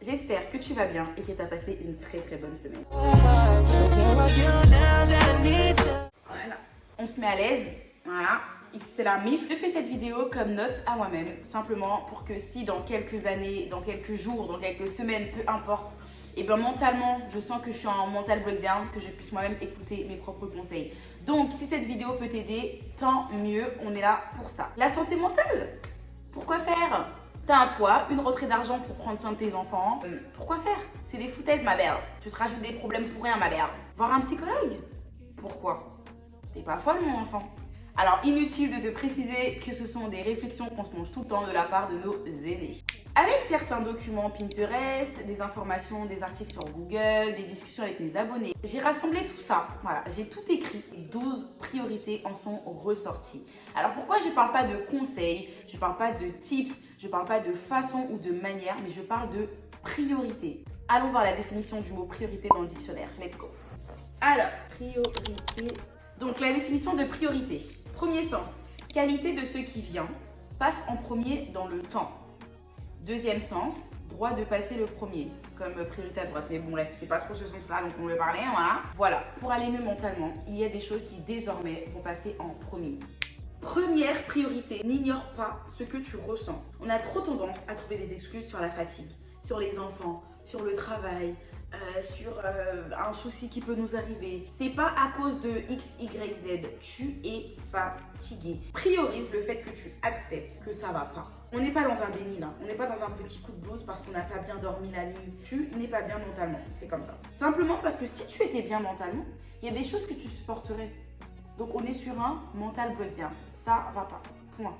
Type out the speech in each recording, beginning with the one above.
J'espère que tu vas bien et que tu as passé une très très bonne semaine. Voilà, on se met à l'aise. Voilà, ici c'est la MIF. Je fais cette vidéo comme note à moi-même, simplement pour que si dans quelques années, dans quelques jours, dans quelques semaines, peu importe, et bien mentalement, je sens que je suis en mental breakdown, que je puisse moi-même écouter mes propres conseils. Donc, si cette vidéo peut t'aider, tant mieux, on est là pour ça. La santé mentale, pourquoi faire? T'as un toit, une rentrée d'argent pour prendre soin de tes enfants. Pourquoi faire? C'est des foutaises, ma belle. Tu te rajoutes des problèmes pour rien, ma belle. Voir un psychologue? Pourquoi? T'es pas folle, mon enfant. Alors, inutile de te préciser que ce sont des réflexions qu'on se mange tout le temps de la part de nos aînés. Avec certains documents Pinterest, des informations, des articles sur Google, des discussions avec mes abonnés, j'ai rassemblé tout ça. Voilà, j'ai tout écrit. 12 priorités en sont ressorties. Alors, pourquoi je ne parle pas de conseils, je ne parle pas de tips, je ne parle pas de façon ou de manière, mais je parle de priorité. Allons voir la définition du mot priorité dans le dictionnaire. Let's go. Alors, priorité. Donc, la définition de priorité. Premier sens, qualité de ce qui vient, passe en premier dans le temps. Deuxième sens, droit de passer le premier, comme priorité à droite. Mais bon, bref, c'est pas trop ce sens-là, donc on veut parler, voilà. Voilà, pour aller mieux mentalement, il y a des choses qui désormais vont passer en premier. Première priorité, n'ignore pas ce que tu ressens. On a trop tendance à trouver des excuses sur la fatigue, sur les enfants, sur le travail, sur un souci qui peut nous arriver. C'est pas à cause de X, Y, Z. Tu es fatigué. Priorise le fait que tu acceptes que ça va pas. On n'est pas dans un déni là. On n'est pas dans un petit coup de blues parce qu'on n'a pas bien dormi la nuit. Tu n'es pas bien mentalement. C'est comme ça. Simplement parce que si tu étais bien mentalement, il y a des choses que tu supporterais. Donc on est sur un mental breakdown. Ça va pas. Point.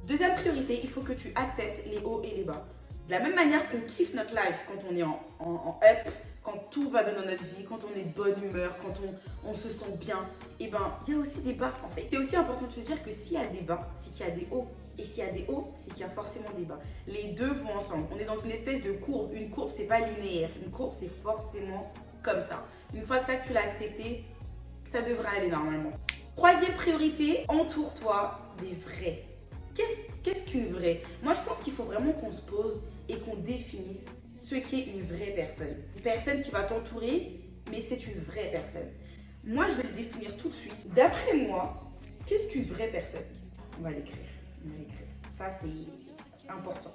Deuxième priorité, il faut que tu acceptes les hauts et les bas. De la même manière qu'on kiffe notre life quand on est en up, quand tout va bien dans notre vie, quand on est de bonne humeur, quand on se sent bien, et ben il y a aussi des bas en fait. C'est aussi important de se dire que s'il y a des bas, c'est qu'il y a des hauts. Et s'il y a des hauts, c'est qu'il y a forcément des bas. Les deux vont ensemble. On est dans une espèce de courbe. Une courbe, c'est pas linéaire. Une courbe, c'est forcément comme ça. Une fois que ça que tu l'as accepté, ça devrait aller normalement. Troisième priorité, entoure-toi des vrais. Qu'est-ce qu'une vraie? Moi, je pense qu'il faut vraiment qu'on se pose et qu'on définisse ce qu'est une vraie personne. Une personne qui va t'entourer, mais c'est une vraie personne. Moi, je vais le définir tout de suite. D'après moi, qu'est-ce qu'une vraie personne? On va l'écrire. Ça, c'est important.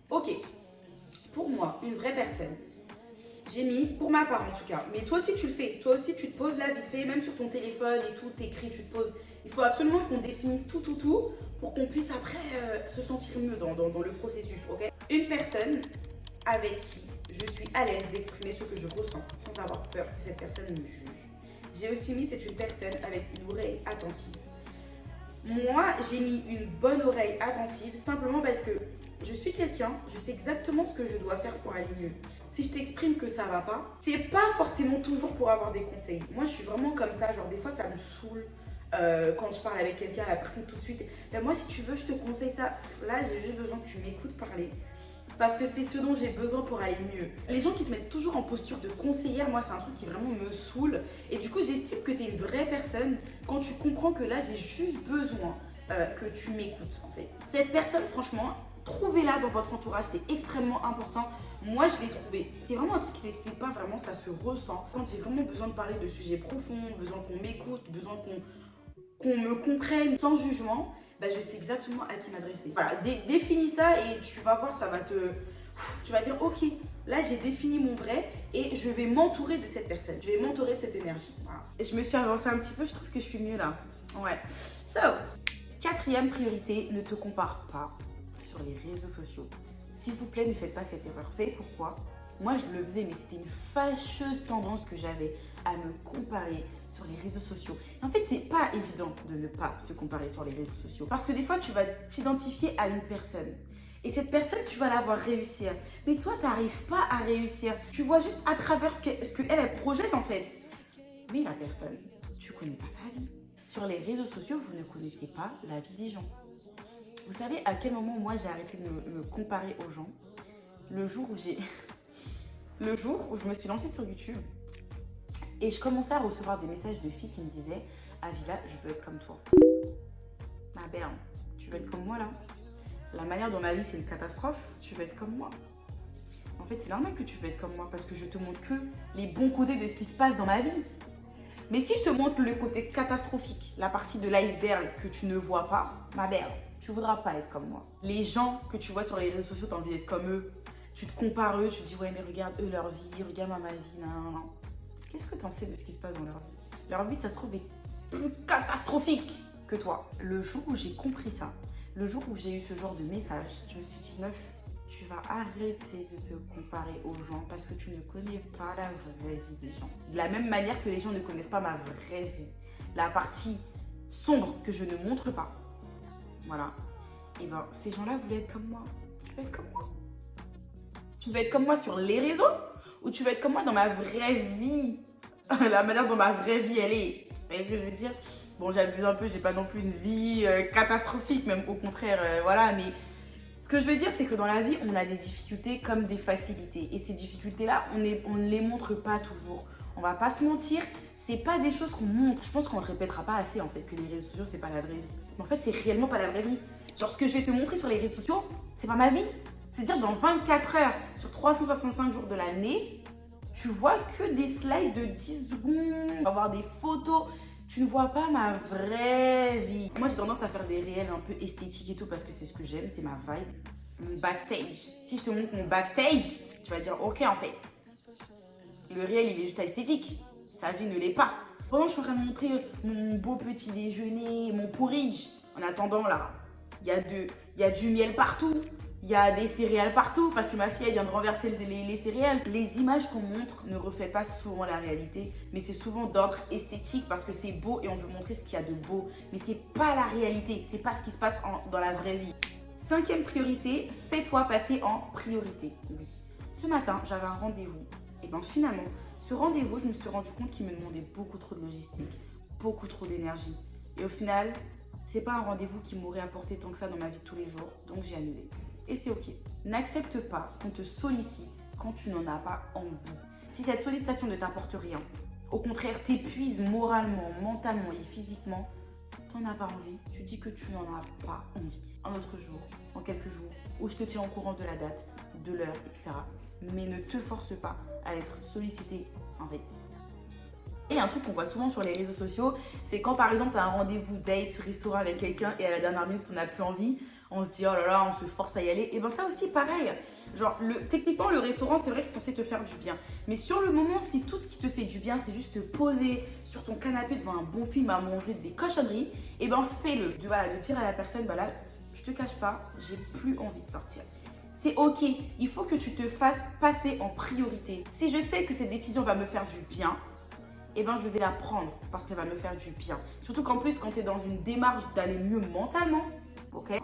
Ok. Pour moi, une vraie personne, j'ai mis, pour ma part en tout cas, mais toi aussi tu le fais. Toi aussi, tu te poses là vite fait, même sur ton téléphone et tout, t'écris, tu te poses. Il faut absolument qu'on définisse tout pour qu'on puisse après se sentir mieux dans le processus, ok? Une personne avec qui je suis à l'aise d'exprimer ce que je ressens sans avoir peur que cette personne me juge. J'ai aussi mis, c'est une personne avec une oreille attentive. Moi, j'ai mis une bonne oreille attentive simplement parce que je suis quelqu'un, je sais exactement ce que je dois faire pour aller mieux. Si je t'exprime que ça va pas, c'est pas forcément toujours pour avoir des conseils. Moi, je suis vraiment comme ça, genre des fois ça me saoule quand je parle avec quelqu'un, la personne tout de suite. Ben moi, si tu veux, je te conseille ça. Là, j'ai juste besoin que tu m'écoutes parler. Parce que c'est ce dont j'ai besoin pour aller mieux. Les gens qui se mettent toujours en posture de conseillère, moi, c'est un truc qui vraiment me saoule. Et du coup, j'estime que tu es une vraie personne quand tu comprends que là, j'ai juste besoin que tu m'écoutes, en fait. Cette personne, franchement, trouvez-la dans votre entourage, c'est extrêmement important. Moi, je l'ai trouvé. C'est vraiment un truc qui ne s'explique pas vraiment, ça se ressent. Quand j'ai vraiment besoin de parler de sujets profonds, besoin qu'on m'écoute, besoin qu'on me comprenne sans jugement, bah, je sais exactement à qui m'adresser. Voilà, définis ça et tu vas voir, ça va te... Tu vas dire, ok, là j'ai défini mon vrai et je vais m'entourer de cette personne. Je vais m'entourer de cette énergie. Voilà. Et je me suis avancée un petit peu, je trouve que je suis mieux là. Ouais. So, quatrième priorité, ne te compare pas sur les réseaux sociaux. S'il vous plaît, ne faites pas cette erreur. Vous savez pourquoi? Moi, je le faisais, mais c'était une fâcheuse tendance que j'avais à me comparer sur les réseaux sociaux. Et en fait, c'est pas évident de ne pas se comparer sur les réseaux sociaux. Parce que des fois, tu vas t'identifier à une personne. Et cette personne, tu vas la voir réussir. Mais toi, tu n'arrives pas à réussir. Tu vois juste à travers ce qu'elle projette, en fait. Mais la personne, tu ne connais pas sa vie. Sur les réseaux sociaux, vous ne connaissez pas la vie des gens. Vous savez à quel moment, moi, j'ai arrêté de me comparer aux gens? Le jour où je me suis lancée sur YouTube et je commençais à recevoir des messages de filles qui me disaient « Avila, je veux être comme toi. » Ma belle, tu veux être comme moi là? la manière dont ma vie c'est une catastrophe, tu veux être comme moi. En fait, c'est normal que tu veux être comme moi parce que je te montre que les bons côtés de ce qui se passe dans ma vie. Mais si je te montre le côté catastrophique, la partie de l'iceberg que tu ne vois pas, ma belle, tu ne voudras pas être comme moi. Les gens que tu vois sur les réseaux sociaux, tu as envie d'être comme eux. Tu te compares eux, tu te dis ouais mais regarde eux leur vie, regarde ma vie, non. Qu'est-ce que tu en sais de ce qui se passe dans leur vie? Leur vie, ça se trouve, est plus catastrophique que toi. Le jour où j'ai compris ça, le jour où j'ai eu ce genre de message, je me suis dit meuf, tu vas arrêter de te comparer aux gens parce que tu ne connais pas la vraie vie des gens. De la même manière que les gens ne connaissent pas ma vraie vie. La partie sombre que je ne montre pas. Voilà. Et ben, ces gens-là voulaient être comme moi. Tu veux être comme moi? Tu veux être comme moi sur les réseaux? Ou tu veux être comme moi dans ma vraie vie? La manière dont ma vraie vie, elle est. Vous voyez ce que je veux dire? Bon, j'abuse un peu, j'ai pas non plus une vie catastrophique, même au contraire, voilà, mais... Ce que je veux dire, c'est que dans la vie, on a des difficultés comme des facilités. Et ces difficultés-là, on ne les montre pas toujours. On va pas se mentir, c'est pas des choses qu'on montre. Je pense qu'on ne le répétera pas assez en fait, que les réseaux sociaux, c'est pas la vraie vie. Mais en fait, c'est réellement pas la vraie vie. Genre, ce que je vais te montrer sur les réseaux sociaux, c'est pas ma vie. C'est-à-dire, dans 24 heures sur 365 jours de l'année, tu vois que des slides de 10 secondes, tu vas voir des photos. Tu ne vois pas ma vraie vie. Moi, j'ai tendance à faire des réels un peu esthétiques et tout parce que c'est ce que j'aime, c'est ma vibe. Mon backstage. Si je te montre mon backstage, tu vas dire ok en fait. Le réel, il est juste esthétique. Sa vie ne l'est pas. Pendant que je suis en train de montrer mon beau petit déjeuner, mon porridge, en attendant là, il y a du miel partout. Il y a des céréales partout parce que ma fille elle vient de renverser les céréales. Les images qu'on montre ne reflètent pas souvent la réalité, mais c'est souvent d'ordre esthétique parce que c'est beau et on veut montrer ce qu'il y a de beau. Mais c'est pas la réalité, c'est pas ce qui se passe dans la vraie vie. 5e priorité, fais-toi passer en priorité. Oui. Ce matin, j'avais un rendez-vous. Et bien finalement, ce rendez-vous, je me suis rendu compte qu'il me demandait beaucoup trop de logistique, beaucoup trop d'énergie. Et au final, c'est pas un rendez-vous qui m'aurait apporté tant que ça dans ma vie de tous les jours, donc j'ai annulé. Et c'est ok. N'accepte pas qu'on te sollicite quand tu n'en as pas envie. Si cette sollicitation ne t'apporte rien, au contraire t'épuise moralement, mentalement et physiquement, t'en as pas envie, tu dis que tu n'en as pas envie. Un autre jour, en quelques jours, où je te tiens au courant de la date, de l'heure, etc. Mais ne te force pas à être sollicité en fait. Et un truc qu'on voit souvent sur les réseaux sociaux, c'est quand par exemple tu as un rendez-vous date, restaurant avec quelqu'un et à la dernière minute tu n'as plus envie, on se dit oh là là, on se force à y aller. Et ben ça aussi pareil. Genre techniquement le restaurant c'est vrai que c'est censé te faire du bien. Mais sur le moment, si tout ce qui te fait du bien c'est juste te poser sur ton canapé devant un bon film à manger des cochonneries, et ben fais-le. De dire à la personne, bah là, je te cache pas, j'ai plus envie de sortir. C'est ok, il faut que tu te fasses passer en priorité. Si je sais que cette décision va me faire du bien, eh ben je vais la prendre parce qu'elle va me faire du bien. Surtout qu'en plus, quand tu es dans une démarche d'aller mieux mentalement, ok?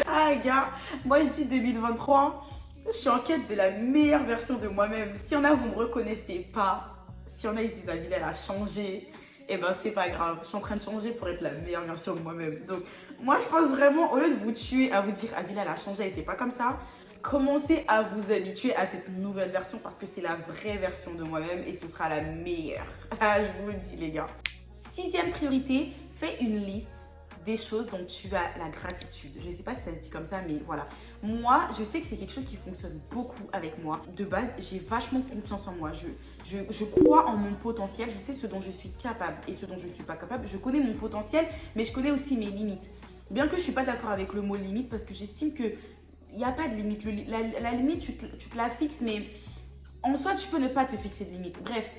Ah gars, moi je dis 2023, je suis en quête de la meilleure version de moi-même. S'il y en a, vous ne me reconnaissez pas. S'il y en a, ils se disent ah, Villa, elle a changé. Eh ben c'est pas grave, je suis en train de changer pour être la meilleure version de moi-même. Donc moi je pense vraiment, au lieu de vous tuer à vous dire ah Villa, elle a changé, elle n'était pas comme ça, commencez à vous habituer à cette nouvelle version parce que c'est la vraie version de moi-même et ce sera la meilleure. Ah, je vous le dis les gars. 6e priorité, fais une liste des choses dont tu as la gratitude. Je ne sais pas si ça se dit comme ça, mais voilà. Moi, je sais que c'est quelque chose qui fonctionne beaucoup avec moi. De base, j'ai vachement confiance en moi. Je crois en mon potentiel. Je sais ce dont je suis capable et ce dont je ne suis pas capable. Je connais mon potentiel, mais je connais aussi mes limites. Bien que je ne suis pas d'accord avec le mot limite parce que j'estime que il n'y a pas de limite. La limite, tu te la fixes, mais en soi, tu peux ne pas te fixer de limite. Bref,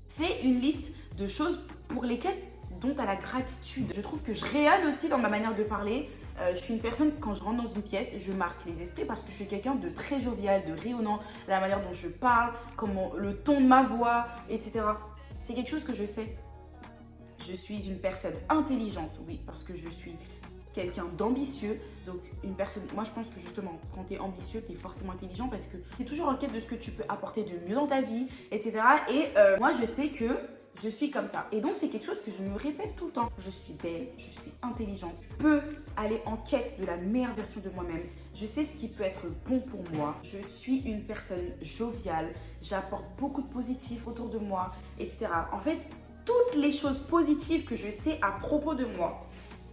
fais une liste de choses pour lesquelles dont tu as la gratitude. Je trouve que je rayonne aussi dans ma manière de parler. Je suis une personne, quand je rentre dans une pièce, je marque les esprits parce que je suis quelqu'un de très jovial, de rayonnant, la manière dont je parle, comment, le ton de ma voix, etc. C'est quelque chose que je sais. Je suis une personne intelligente, oui, parce que je suis quelqu'un d'ambitieux. Donc une personne, moi je pense que justement quand tu es ambitieux, tu es forcément intelligent parce que tu es toujours en quête de ce que tu peux apporter de mieux dans ta vie, etc. Et moi je sais que je suis comme ça. Et donc c'est quelque chose que je me répète tout le temps. Je suis belle, je suis intelligente, je peux aller en quête de la meilleure version de moi-même. Je sais ce qui peut être bon pour moi. Je suis une personne joviale, j'apporte beaucoup de positif autour de moi, etc. En fait, toutes les choses positives que je sais à propos de moi,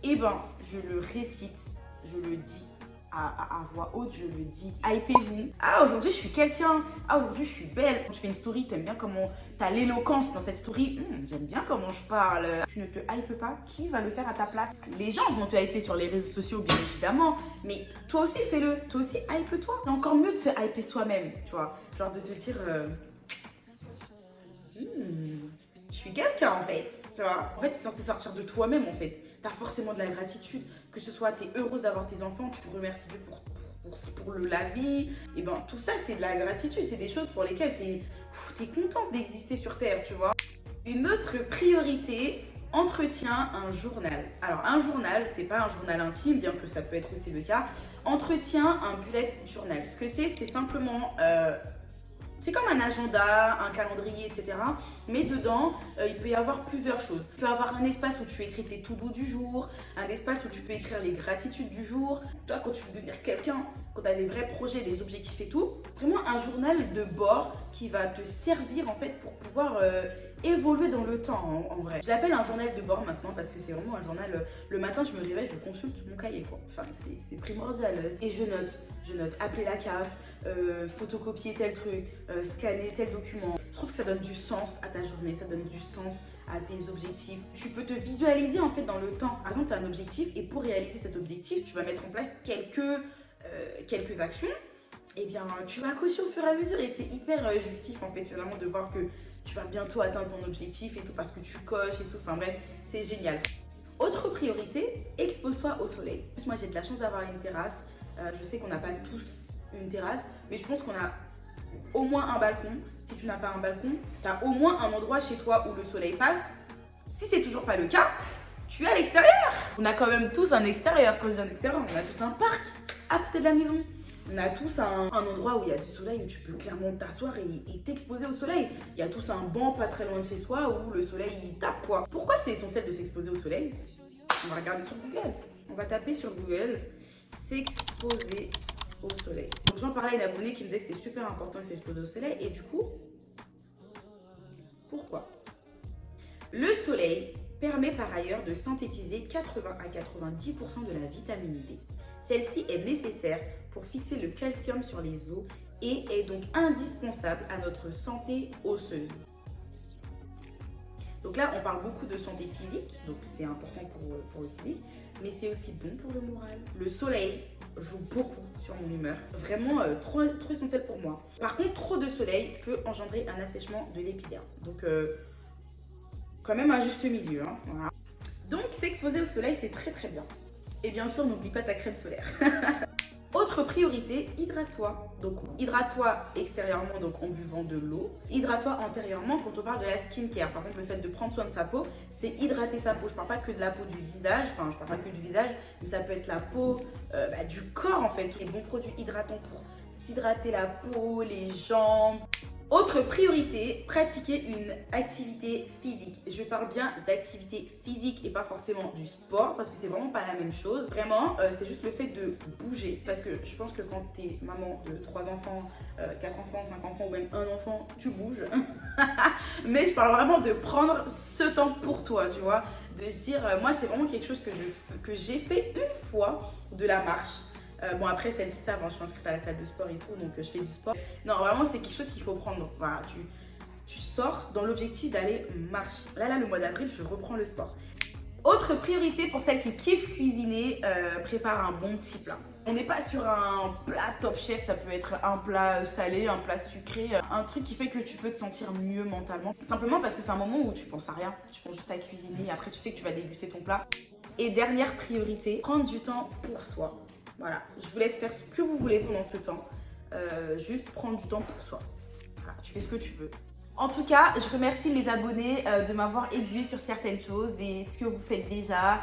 Eh ben, je le récite, je le dis à voix haute, je le dis. Hypez-vous. Ah, aujourd'hui, je suis quelqu'un. Ah, aujourd'hui, je suis belle. Quand tu fais une story, t'aimes bien comment t'as l'éloquence dans cette story. J'aime bien comment je parle. Tu ne te hypes pas, qui va le faire à ta place? Les gens vont te hyper sur les réseaux sociaux, bien évidemment. Mais toi aussi, fais-le. Toi aussi, hype-toi. C'est encore mieux de se hyper soi-même, tu vois. Genre de te dire... je suis quelqu'un en fait, tu vois. En fait, c'est censé sortir de toi-même en fait. T'as forcément de la gratitude, que ce soit t'es heureuse d'avoir tes enfants, tu remercies Dieu pour la vie. Et ben tout ça c'est de la gratitude, c'est des choses pour lesquelles t'es contente d'exister sur Terre, tu vois. Une autre priorité, entretiens un journal. Alors un journal, c'est pas un journal intime, bien que ça peut être aussi le cas. Entretiens un bullet journal. Ce que c'est simplement... c'est comme un agenda, un calendrier, etc. Mais dedans, il peut y avoir plusieurs choses. Tu vas avoir un espace où tu écris tes to-do du jour, un espace où tu peux écrire les gratitudes du jour. Toi, quand tu veux devenir quelqu'un, quand tu as des vrais projets, des objectifs et tout, vraiment un journal de bord qui va te servir en fait pour pouvoir évoluer dans le temps en vrai. Je l'appelle un journal de bord maintenant parce que c'est vraiment un journal. Le matin, je me réveille, je consulte mon cahier quoi. Enfin, c'est primordial. Et je note, appeler la CAF, photocopier tel truc, scanner tel document. Je trouve que ça donne du sens à ta journée, ça donne du sens à tes objectifs. Tu peux te visualiser en fait dans le temps. Par exemple, tu as un objectif et pour réaliser cet objectif, tu vas mettre en place quelques actions. Et bien, tu vas cocher au fur et à mesure et c'est hyper jouissif en fait, vraiment de voir que tu vas bientôt atteindre ton objectif et tout parce que tu coches et tout. Enfin bref, c'est génial. Autre priorité, expose-toi au soleil. Moi, j'ai de la chance d'avoir une terrasse. Je sais qu'on n'a pas tous une terrasse, mais je pense qu'on a au moins un balcon. Si tu n'as pas un balcon, tu as au moins un endroit chez toi où le soleil passe. Si c'est toujours pas le cas, tu es à l'extérieur. On a quand même tous un extérieur. Quand je dis un extérieur, on a tous un parc à côté de la maison. On a tous un endroit où il y a du soleil, où tu peux clairement t'asseoir et t'exposer au soleil. Il y a tous un banc pas très loin de chez soi où le soleil il tape quoi. Pourquoi c'est essentiel de s'exposer au soleil? On va regarder sur Google. On va taper sur Google s'exposer au soleil. Donc j'en parlais à une abonnée qui me disait que c'était super important de s'exposer au soleil et du coup, pourquoi? Le soleil permet par ailleurs de synthétiser 80 à 90% de la vitamine D. Celle-ci est nécessaire pour fixer le calcium sur les os et est donc indispensable à notre santé osseuse. Donc là, on parle beaucoup de santé physique, donc c'est important pour le physique, mais c'est aussi bon pour le moral. Le soleil joue beaucoup sur mon humeur, vraiment trop essentiel pour moi. Par contre, trop de soleil peut engendrer un assèchement de l'épiderme. Donc, quand même un juste milieu. Hein, voilà. Donc, s'exposer au soleil, c'est très très bien. Et bien sûr, n'oublie pas ta crème solaire. Autre priorité, hydrate-toi. Donc, hydrate-toi extérieurement, donc en buvant de l'eau. Hydrate-toi intérieurement quand on parle de la skincare. Par exemple, le fait de prendre soin de sa peau, c'est hydrater sa peau. Je parle pas que de la peau du visage, enfin, je parle pas que du visage, mais ça peut être la peau du corps en fait. Les bons produits hydratants pour s'hydrater la peau, les jambes. Autre priorité, pratiquer une activité physique. Je parle bien d'activité physique et pas forcément du sport parce que c'est vraiment pas la même chose. Vraiment, c'est juste le fait de bouger. Parce que je pense que quand tu es maman de 3 enfants, 4 enfants, 5 enfants ou même un enfant, tu bouges. Mais je parle vraiment de prendre ce temps pour toi, tu vois. De se dire, moi c'est vraiment quelque chose que j'ai fait une fois, de la marche. Bon après celles qui savent, hein, je suis inscrite à la salle de sport et tout, donc je fais du sport. Non vraiment c'est quelque chose qu'il faut prendre. Voilà, tu sors dans l'objectif d'aller marcher. Là le mois d'avril je reprends le sport. Autre priorité pour celles qui kiffent cuisiner, prépare un bon petit plat. On n'est pas sur un plat top chef, ça peut être un plat salé, un plat sucré, un truc qui fait que tu peux te sentir mieux mentalement. Simplement parce que c'est un moment où tu penses à rien, tu penses juste à cuisiner, après tu sais que tu vas déguster ton plat. Et dernière priorité, prendre du temps pour soi. Voilà, je vous laisse faire ce que vous voulez pendant ce temps. Juste prendre du temps pour soi. Voilà, tu fais ce que tu veux. En tout cas, je remercie les abonnés de m'avoir aiguillé sur certaines choses, ce que vous faites déjà.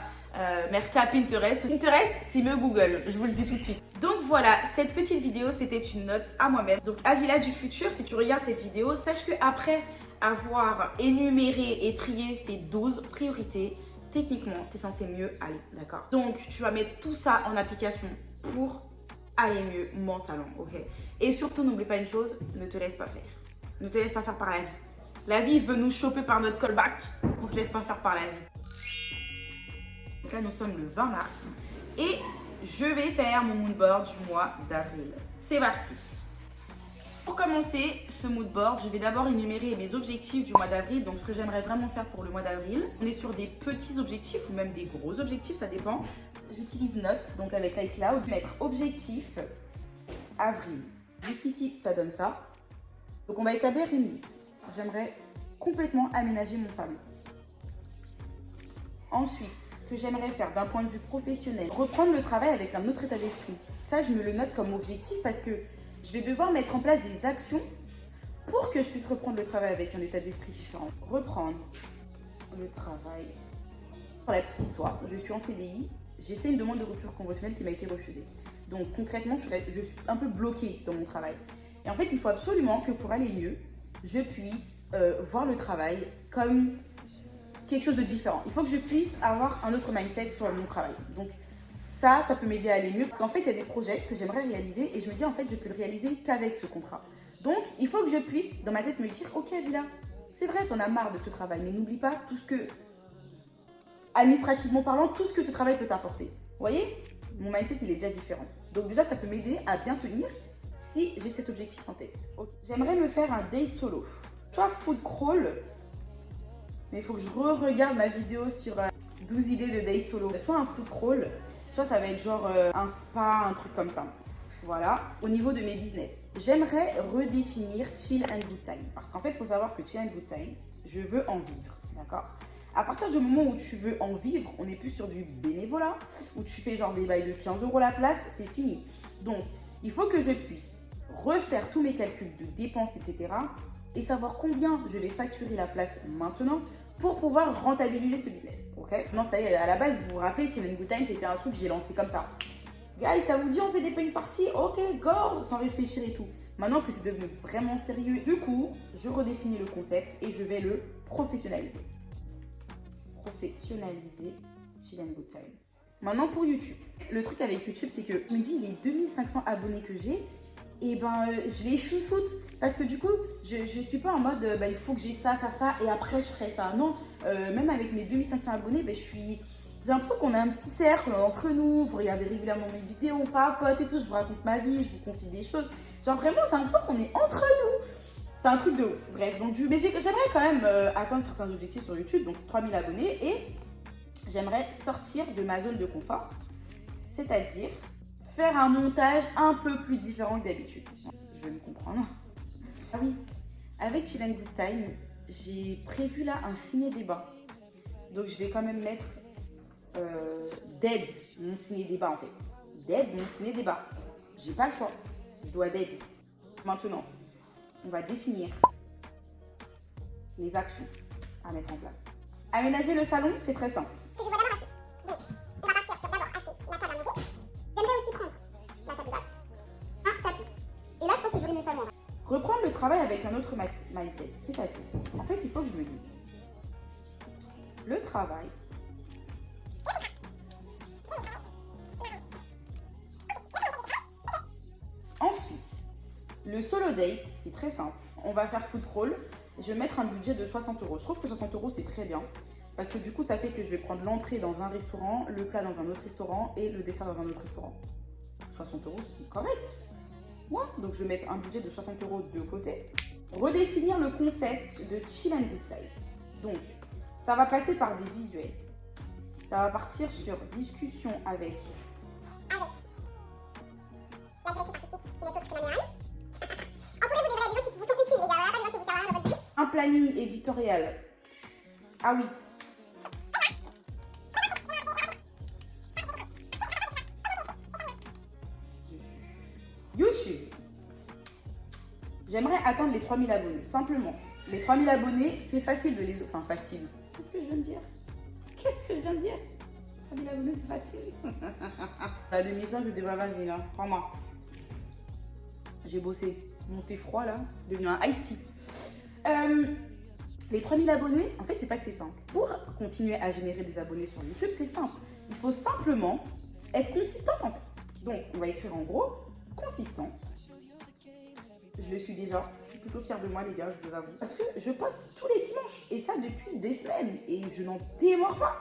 Merci à Pinterest. Pinterest, c'est mieux Google, je vous le dis tout de suite. Donc voilà, cette petite vidéo, c'était une note à moi-même. Donc Avila du futur, si tu regardes cette vidéo, sache qu'après avoir énuméré et trié ces 12 priorités, techniquement, tu es censé mieux aller, d'accord? Donc, tu vas mettre tout ça en application pour aller mieux mentalement, ok? Et surtout, n'oublie pas une chose, ne te laisse pas faire. Ne te laisse pas faire par la vie. La vie veut nous choper par notre callback. On ne se laisse pas faire par la vie. Donc là, nous sommes le 20 mars et je vais faire mon mood board du mois d'avril. C'est parti. Pour commencer ce mood board, je vais d'abord énumérer mes objectifs du mois d'avril, donc ce que j'aimerais vraiment faire pour le mois d'avril. On est sur des petits objectifs ou même des gros objectifs, ça dépend. J'utilise Notes, donc avec iCloud, je vais mettre objectif avril. Juste ici, ça donne ça. Donc on va établir une liste. J'aimerais complètement aménager mon salon. Ensuite, ce que j'aimerais faire d'un point de vue professionnel, reprendre le travail avec un autre état d'esprit. Ça, je me le note comme objectif parce que je vais devoir mettre en place des actions pour que je puisse reprendre le travail avec un état d'esprit différent. Reprendre le travail. Pour la petite histoire, je suis en CDI, j'ai fait une demande de rupture conventionnelle qui m'a été refusée. Donc concrètement, je suis un peu bloquée dans mon travail. Et en fait, il faut absolument que pour aller mieux, je puisse voir le travail comme quelque chose de différent. Il faut que je puisse avoir un autre mindset sur mon travail. Donc ça peut m'aider à aller mieux. Parce qu'en fait, il y a des projets que j'aimerais réaliser et je me dis en fait, je peux le réaliser qu'avec ce contrat. Donc, il faut que je puisse, dans ma tête, me dire, ok Villa, c'est vrai, t'en as marre de ce travail, mais n'oublie pas tout ce que, administrativement parlant, tout ce que ce travail peut t'apporter. Vous voyez, mon mindset, il est déjà différent. Donc déjà, ça peut m'aider à bien tenir si j'ai cet objectif en tête. Okay. J'aimerais me faire un date solo. Soit food crawl, mais il faut que je re-regarde ma vidéo sur 12 idées de date solo. Soit un food crawl, soit ça va être genre un spa, un truc comme ça. Voilà. Au niveau de mes business, j'aimerais redéfinir chill and good time. Parce qu'en fait, il faut savoir que chill and good time, je veux en vivre. D'accord ? À partir du moment où tu veux en vivre, on n'est plus sur du bénévolat, où tu fais genre des bails de 15 € la place, c'est fini. Donc, il faut que je puisse refaire tous mes calculs de dépenses, etc. et savoir combien je vais facturer la place maintenant pour pouvoir rentabiliser ce business. Ok ? Non, ça y est, à la base, vous vous rappelez, Chill and Good Time, c'était un truc que j'ai lancé comme ça. Guys, ça vous dit on fait des pain parties? Ok, go, sans réfléchir et tout. Maintenant que c'est devenu vraiment sérieux, du coup, je redéfinis le concept et je vais le professionnaliser. Professionnaliser Chill and Good Time. Maintenant pour YouTube. Le truc avec YouTube, c'est que je me dis les 2500 abonnés que j'ai, et ben je les chouchoute parce que du coup, je suis pas en mode il faut que j'ai ça, et après je ferai ça. Non, même avec mes 2500 abonnés, j'ai l'impression qu'on a un petit cercle entre nous. Vous regardez régulièrement mes vidéos, on papote et tout, je vous raconte ma vie, je vous confie des choses. Genre vraiment, j'ai l'impression qu'on est entre nous. C'est un truc de ouf. Bref, donc j'aimerais quand même atteindre certains objectifs sur YouTube, donc 3000 abonnés, et j'aimerais sortir de ma zone de confort, c'est-à-dire faire un montage un peu plus différent que d'habitude. Je vais me comprendre. Ah oui, avec Chill and Good Time, j'ai prévu là un ciné-débat. Donc je vais quand même mettre dead mon ciné-débat en fait. Dead mon ciné-débat. J'ai pas le choix. Je dois dead. Maintenant, on va définir les actions à mettre en place. Aménager le salon, c'est très simple. Ce que je vais d'abord acheter. Donc, on va partir sur d'abord acheter la table à manger. J'aimerais aussi prendre la table basse, un tapis. Et là, je pense que j'aurai mon salon. Reprendre le travail avec un autre mindset, c'est-à-dire, en fait, il faut que je me dise, le travail, ensuite, le solo date, c'est très simple. On va faire food crawl. Je vais mettre un budget de 60 €. Je trouve que 60 € c'est très bien. Parce que du coup, ça fait que je vais prendre l'entrée dans un restaurant, le plat dans un autre restaurant et le dessert dans un autre restaurant. 60 €, c'est correct. Ouais, donc je vais mettre un budget de 60 € de côté. Redéfinir le concept de Chill and Good Time. Donc, ça va passer par des visuels. Ça va partir sur discussion avec La directrice artistique qui méthode coloniale. Entourez-vous des gens qui vous sont utiles, les gars. Pas des gens qui vous servent à votre vie. un planning éditorial. Ah oui. YouTube. J'aimerais atteindre les 3000 abonnés, simplement. Les 3000 abonnés, c'est facile de les... Enfin, facile. Qu'est-ce que je viens de dire? Qu'est-ce que je viens de dire? 3000 abonnés, c'est facile. La demi-heure, je devrais vas-y, là. Crois-moi. J'ai bossé. Mon thé froid, là, devenu un iced tea. Les 3000 abonnés, en fait, c'est pas que c'est simple. Pour continuer à générer des abonnés sur YouTube, c'est simple. Il faut simplement être consistante, en fait. Donc, on va écrire en gros, consistante. Je le suis déjà. Je suis plutôt fière de moi, les gars, je vous avoue. Parce que je poste tous les dimanches. Et ça depuis des semaines. Et je n'en démords pas.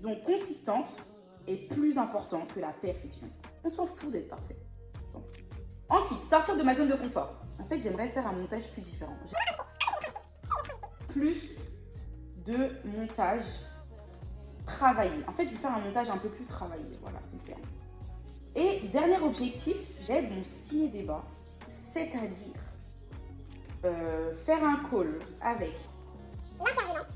Donc consistante est plus important que la perfection. On s'en fout d'être parfait. On s'en fout. Ensuite, sortir de ma zone de confort. En fait, j'aimerais faire un montage plus différent. Plus de montage travaillé. En fait, je vais faire un montage un peu plus travaillé. Voilà, c'est le terme. Et dernier objectif, j'ai mon ciné-débat, c'est-à-dire faire un call avec l'intervenante.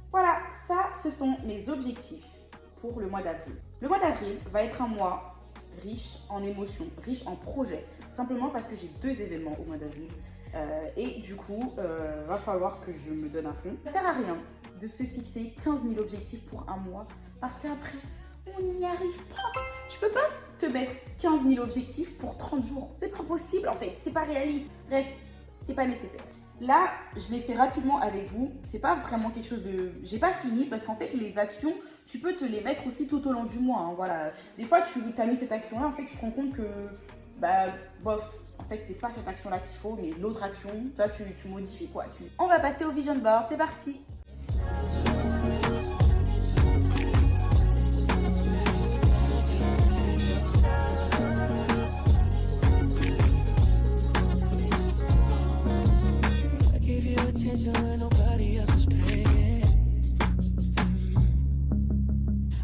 Voilà, ça, ce sont mes objectifs pour le mois d'avril. Le mois d'avril va être un mois riche en émotions, riche en projets. Simplement parce que j'ai 2 événements au mois d'avril. Et du coup, va falloir que je me donne à fond. Ça sert à rien de se fixer 15 000 objectifs pour un mois. Parce qu'après, on n'y arrive pas. Tu peux pas te mettre 15 000 objectifs pour 30 jours. C'est pas possible en fait, c'est pas réaliste. Bref, c'est pas nécessaire. Là, je l'ai fait rapidement avec vous. C'est pas vraiment quelque chose de... J'ai pas fini parce qu'en fait, les actions, tu peux te les mettre aussi tout au long du mois. Hein, voilà. Des fois, tu as mis cette action-là, en fait, tu te rends compte que, bah, bof, en fait, c'est pas cette action-là qu'il faut, mais l'autre action, toi, tu modifies quoi. On va passer au vision board, c'est parti. When nobody else was paying,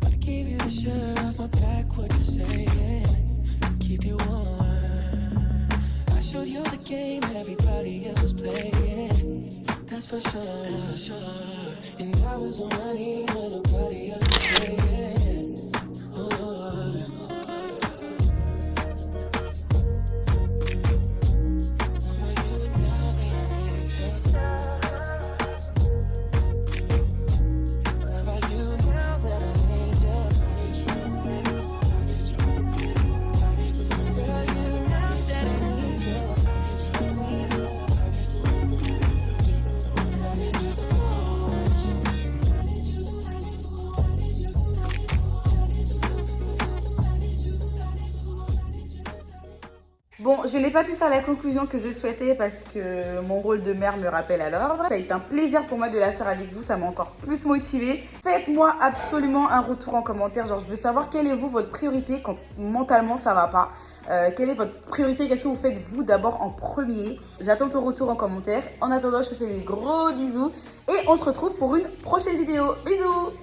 I gave you the shirt off my back. What you saying? Keep you warm. I showed you the game everybody else was playing. That's for sure. And I was on my knees when nobody else was playing. Oh. Bon, je n'ai pas pu faire la conclusion que je souhaitais parce que mon rôle de mère me rappelle à l'ordre. Ça a été un plaisir pour moi de la faire avec vous, ça m'a encore plus motivée. Faites-moi absolument un retour en commentaire, genre je veux savoir quelle est votre priorité quand mentalement ça va pas. Quelle est votre priorité, qu'est-ce que vous faites vous d'abord en premier? J'attends ton retour en commentaire. En attendant, je te fais des gros bisous et on se retrouve pour une prochaine vidéo. Bisous!